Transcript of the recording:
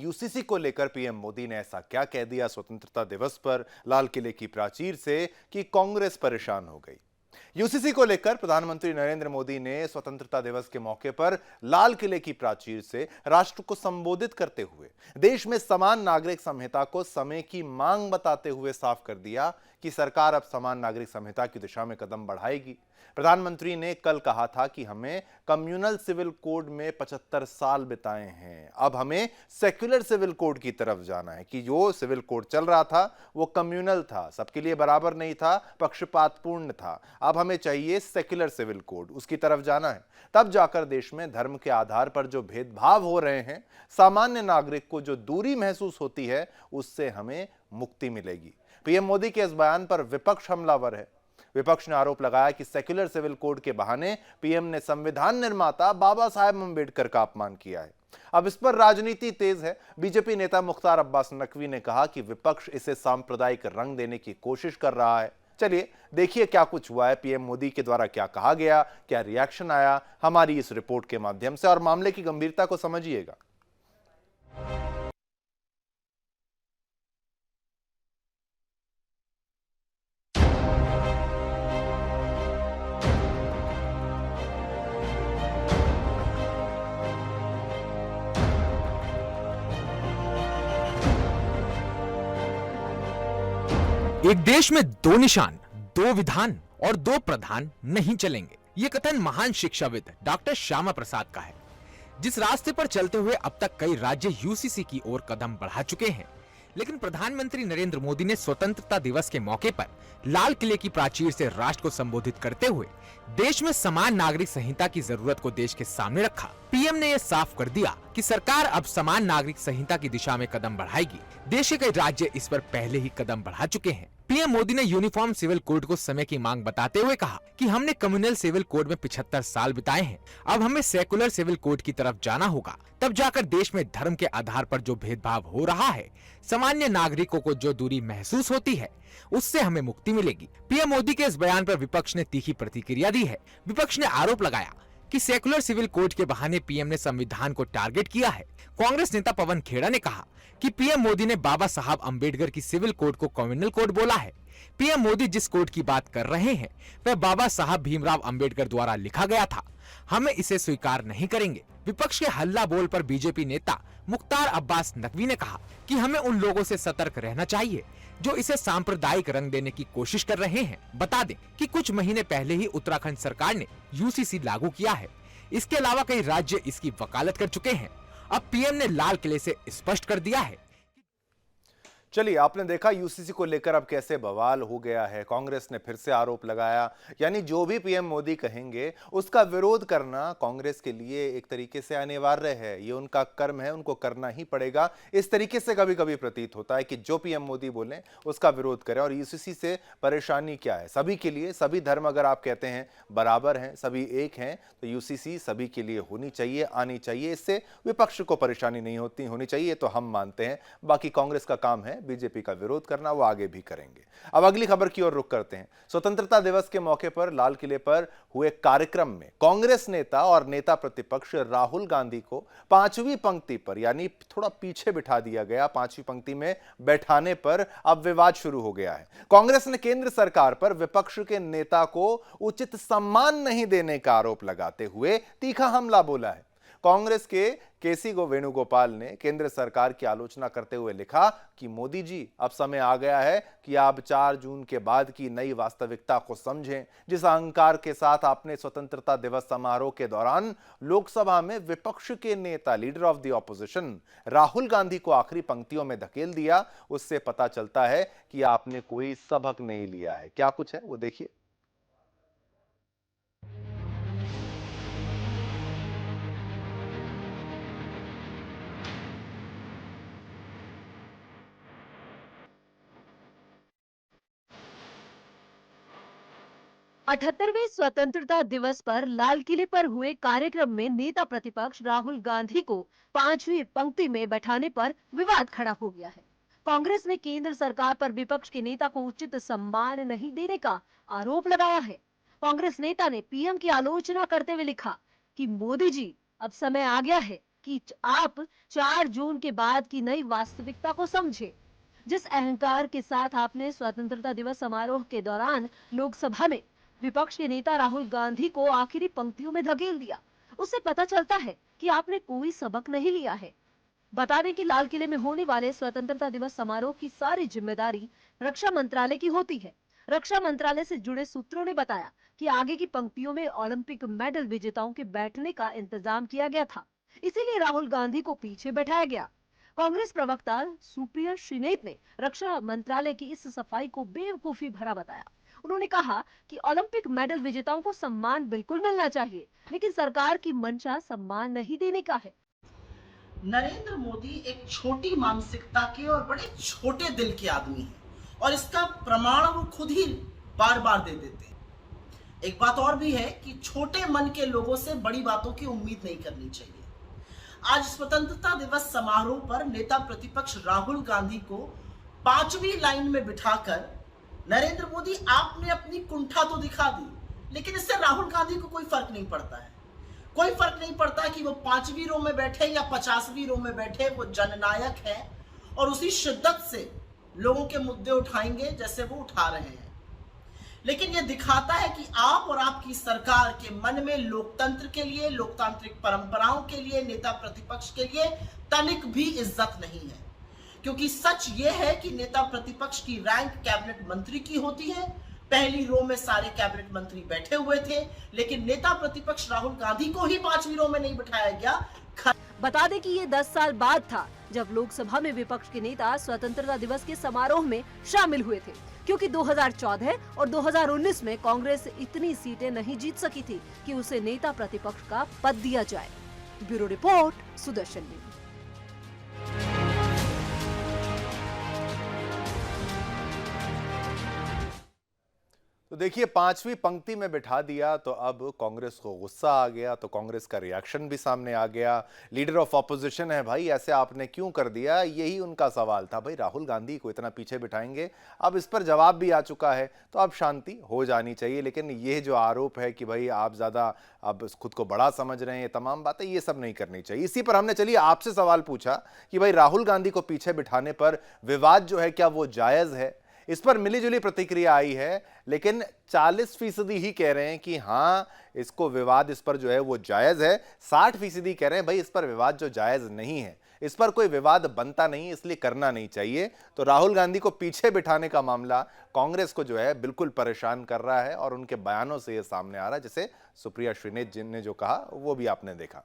UCC को लेकर PM Modi ने ऐसा क्या कह दिया स्वतंत्रता दिवस पर लाल किले की प्राचीर से कि कांग्रेस परेशान हो गई। यूसीसी को लेकर प्रधानमंत्री नरेंद्र मोदी ने स्वतंत्रता दिवस के मौके पर लाल किले की प्राचीर से राष्ट्र को संबोधित करते हुए देश में समान नागरिक संहिता को समय की मांग बताते हुए साफ कर दिया कि सरकार अब समान नागरिक संहिता की दिशा में कदम बढ़ाएगी। प्रधानमंत्री ने कल कहा था कि हमें कम्युनल सिविल कोड में 75 साल बिताए हैं, अब हमें सेक्युलर सिविल कोड की तरफ जाना है कि जो सिविल कोड चल रहा था वो कम्युनल था, सबके लिए बराबर नहीं था, पक्षपातपूर्ण था। अब हमें चाहिए सेक्युलर सिविल कोड, उसकी तरफ जाना है। तब जाकर देश में धर्म के आधार पर जो भेदभाव हो रहे हैं, सामान्य नागरिक को जो दूरी महसूस होती है, उससे हमें मुक्ति मिलेगी। पीएम मोदी के इस बयान पर विपक्ष हमलावर है। विपक्ष ने आरोप लगाया कि सेक्युलर सिविल कोड के बहाने पीएम ने संविधान निर्माता बाबा साहेब अम्बेडकर का अपमान किया है। अब इस पर राजनीति तेज है। बीजेपी नेता मुख्तार अब्बास नकवी ने कहा कि विपक्ष इसे सांप्रदायिक रंग देने की कोशिश कर रहा है। चलिए देखिए क्या कुछ हुआ है, पीएम मोदी के द्वारा क्या कहा गया, क्या रिएक्शन आया, हमारी इस रिपोर्ट के माध्यम से, और मामले की गंभीरता को समझिएगा। एक देश में दो निशान, दो विधान और दो प्रधान नहीं चलेंगे। ये कथन महान शिक्षाविद डॉक्टर श्यामा प्रसाद का है। जिस रास्ते पर चलते हुए अब तक कई राज्य यूसीसी की ओर कदम बढ़ा चुके हैं, लेकिन प्रधानमंत्री नरेंद्र मोदी ने स्वतंत्रता दिवस के मौके पर लाल किले की प्राचीर से राष्ट्र को संबोधित करते हुए देश में समान नागरिक संहिता की जरूरत को देश के सामने रखा। पीएम ने यह साफ कर दिया कि सरकार अब समान नागरिक संहिता की दिशा में कदम बढ़ाएगी। देश के कई राज्य इस पर पहले ही कदम बढ़ा चुके हैं। पीएम मोदी ने यूनिफॉर्म सिविल कोड को समय की मांग बताते हुए कहा कि हमने कम्युनल सिविल कोड में 75 साल बिताए हैं, अब हमें सेकुलर सिविल कोड की तरफ जाना होगा। तब जाकर देश में धर्म के आधार पर जो भेदभाव हो रहा है, सामान्य नागरिकों को जो दूरी महसूस होती है, उससे हमें मुक्ति मिलेगी। पीएम मोदी के इस बयान पर विपक्ष ने तीखी प्रतिक्रिया दी है। विपक्ष ने आरोप लगाया कि सेकुलर सिविल कोड के बहाने पीएम ने संविधान को टारगेट किया है। कांग्रेस नेता पवन खेड़ा ने कहा कि पीएम मोदी ने बाबा साहब अम्बेडकर की सिविल कोड को कम्युनल कोड बोला है। पीएम मोदी जिस कोड की बात कर रहे हैं वह बाबा साहब भीमराव अम्बेडकर द्वारा लिखा गया था, हमें इसे स्वीकार नहीं करेंगे। विपक्ष के हल्ला बोल पर बीजेपी नेता मुख्तार अब्बास नकवी ने कहा कि हमें उन लोगों से सतर्क रहना चाहिए जो इसे सांप्रदायिक रंग देने की कोशिश कर रहे हैं। बता दें कि कुछ महीने पहले ही उत्तराखंड सरकार ने यूसीसी लागू किया है। इसके अलावा कई राज्य इसकी वकालत कर चुके हैं। अब पीएम ने लाल किले से स्पष्ट कर दिया है। चलिए, आपने देखा यूसीसी को लेकर अब कैसे बवाल हो गया है। कांग्रेस ने फिर से आरोप लगाया, यानी जो भी पीएम मोदी कहेंगे उसका विरोध करना कांग्रेस के लिए एक तरीके से अनिवार्य है, ये उनका कर्म है, उनको करना ही पड़ेगा। इस तरीके से कभी कभी प्रतीत होता है कि जो पीएम मोदी बोलें उसका विरोध करें। और यूसीसी से परेशानी क्या है? सभी के लिए, सभी धर्म अगर आप कहते हैं बराबर हैं, सभी एक हैं, तो यूसीसी सभी के लिए होनी चाहिए, आनी चाहिए। इससे विपक्ष को परेशानी नहीं होनी चाहिए, तो हम मानते हैं। बाकी कांग्रेस का काम है बीजेपी का विरोध करना, वो आगे भी करेंगे। अब अगली खबर की ओर रुख करते हैं। स्वतंत्रता दिवस के मौके पर लाल किले पर हुए कार्यक्रम में कांग्रेस नेता और नेता प्रतिपक्ष राहुल गांधी को 5वीं पंक्ति पर, यानी थोड़ा पीछे बिठा दिया गया। 5वीं पंक्ति में बैठाने पर अब विवाद शुरू हो गया है। कांग्रेस ने केंद्र सरकार पर विपक्ष के नेता को उचित सम्मान नहीं देने का आरोप लगाते हुए तीखा हमला बोला है। कांग्रेस के केसी वेणुगोपाल ने केंद्र सरकार की आलोचना करते हुए लिखा कि मोदी जी, अब समय आ गया है कि आप 4 जून के बाद की नई वास्तविकता को समझें। जिस अहंकार के साथ आपने स्वतंत्रता दिवस समारोह के दौरान लोकसभा में विपक्ष के नेता, leader of the opposition Rahul Gandhi को आखिरी पंक्तियों में धकेल दिया, उससे पता चलता है कि आपने कोई सबक नहीं लिया है। क्या कुछ है वो देखिए। 78वें स्वतंत्रता दिवस पर लाल किले पर हुए कार्यक्रम में नेता प्रतिपक्ष राहुल गांधी को 5वीं पंक्ति में बैठाने पर विवाद खड़ा हो गया है। कांग्रेस ने केंद्र सरकार पर विपक्ष के नेता को उचित सम्मान नहीं देने का आरोप लगाया है। कांग्रेस नेता ने पीएम की आलोचना करते हुए लिखा कि मोदी जी, अब समय आ गया है कि आप 4 जून के बाद की नई वास्तविकता को समझे। जिस अहंकार के साथ आपने स्वतंत्रता दिवस समारोह के दौरान लोकसभा में विपक्ष के नेता राहुल गांधी को आखिरी पंक्तियों में धकेल दिया, उससे पता चलता है कि आपने कोई सबक नहीं लिया है। बता दें कि लाल किले में होने वाले स्वतंत्रता दिवस समारोह की सारी जिम्मेदारी रक्षा मंत्रालय की होती है। रक्षा मंत्रालय से जुड़े सूत्रों ने बताया कि आगे की पंक्तियों में ओलंपिक मेडल विजेताओं के बैठने का इंतजाम किया गया था, इसीलिए राहुल गांधी को पीछे बैठाया गया। कांग्रेस प्रवक्ता सुप्रिया श्रीनेत ने रक्षा मंत्रालय की इस सफाई को बेवकूफी भरा बताया। उन्होंने कहा कि ओलंपिक मेडल विजेताओं को सम्मान बिल्कुल मिलना चाहिए, लेकिन सरकार की मंशा सम्मान नहीं देने का है। नरेंद्र मोदी एक छोटी मानसिकता के और बड़े छोटे दिल के आदमी हैं और इसका प्रमाण वो खुद ही बार बार दे देते हैं। एक बात और भी है कि छोटे मन के लोगों से बड़ी बातों की उम्मीद नहीं करनी चाहिए। आज स्वतंत्रता दिवस समारोह पर नेता प्रतिपक्ष राहुल गांधी को 5वीं लाइन में बिठाकर नरेंद्र मोदी आपने अपनी कुंठा तो दिखा दी, लेकिन इससे राहुल गांधी को कोई फर्क नहीं पड़ता है। कोई फर्क नहीं पड़ता कि वो 5वीं रो में बैठे या 50वीं रो में बैठे, वो जननायक है और उसी शिद्दत से लोगों के मुद्दे उठाएंगे जैसे वो उठा रहे हैं। लेकिन ये दिखाता है कि आप और आपकी सरकार के मन में लोकतंत्र के लिए, लोकतांत्रिक परंपराओं के लिए, नेता प्रतिपक्ष के लिए तनिक भी इज्जत नहीं है। क्योंकि सच ये है कि नेता प्रतिपक्ष की रैंक कैबिनेट मंत्री की होती है। पहली रो में सारे कैबिनेट मंत्री बैठे हुए थे, लेकिन नेता प्रतिपक्ष राहुल गांधी को ही 5वीं रो में नहीं बिठाया गया। बता दें कि ये 10 साल बाद था जब लोकसभा में विपक्ष के नेता स्वतंत्रता दिवस के समारोह में शामिल हुए थे, क्योंकि 2014 और 2019 में कांग्रेस इतनी सीटें नहीं जीत सकी थी कि उसे नेता प्रतिपक्ष का पद दिया जाए। Bureau report, Sudarshan news. तो देखिए, 5वीं पंक्ति में बिठा दिया तो अब कांग्रेस को गुस्सा आ गया, तो कांग्रेस का रिएक्शन भी सामने आ गया। लीडर ऑफ ऑपोजिशन है, भाई ऐसे आपने क्यों कर दिया, यही उनका सवाल था। भाई राहुल गांधी को इतना पीछे बिठाएंगे, अब इस पर जवाब भी आ चुका है, तो अब शांति हो जानी चाहिए। लेकिन ये जो आरोप है कि भाई आप ज्यादा अब खुद को बड़ा समझ रहे हैं, ये तमाम बातें, ये सब नहीं करनी चाहिए। इसी पर हमने चलिए आपसे सवाल पूछा कि भाई राहुल गांधी को पीछे बिठाने पर विवाद जो है क्या वो जायज है। इस पर मिलीजुली प्रतिक्रिया आई है, लेकिन 40% ही कह रहे हैं कि हाँ इसको विवाद इस पर जो है वो जायज है। 60% कह रहे हैं भाई इस पर विवाद जो जायज नहीं है, इस पर कोई विवाद बनता नहीं, इसलिए करना नहीं चाहिए। तो राहुल गांधी को पीछे बिठाने का मामला कांग्रेस को जो है बिल्कुल परेशान कर रहा है और उनके बयानों से यह सामने आ रहा है। जैसे सुप्रिया श्रीनेत जी ने जो कहा वो भी आपने देखा।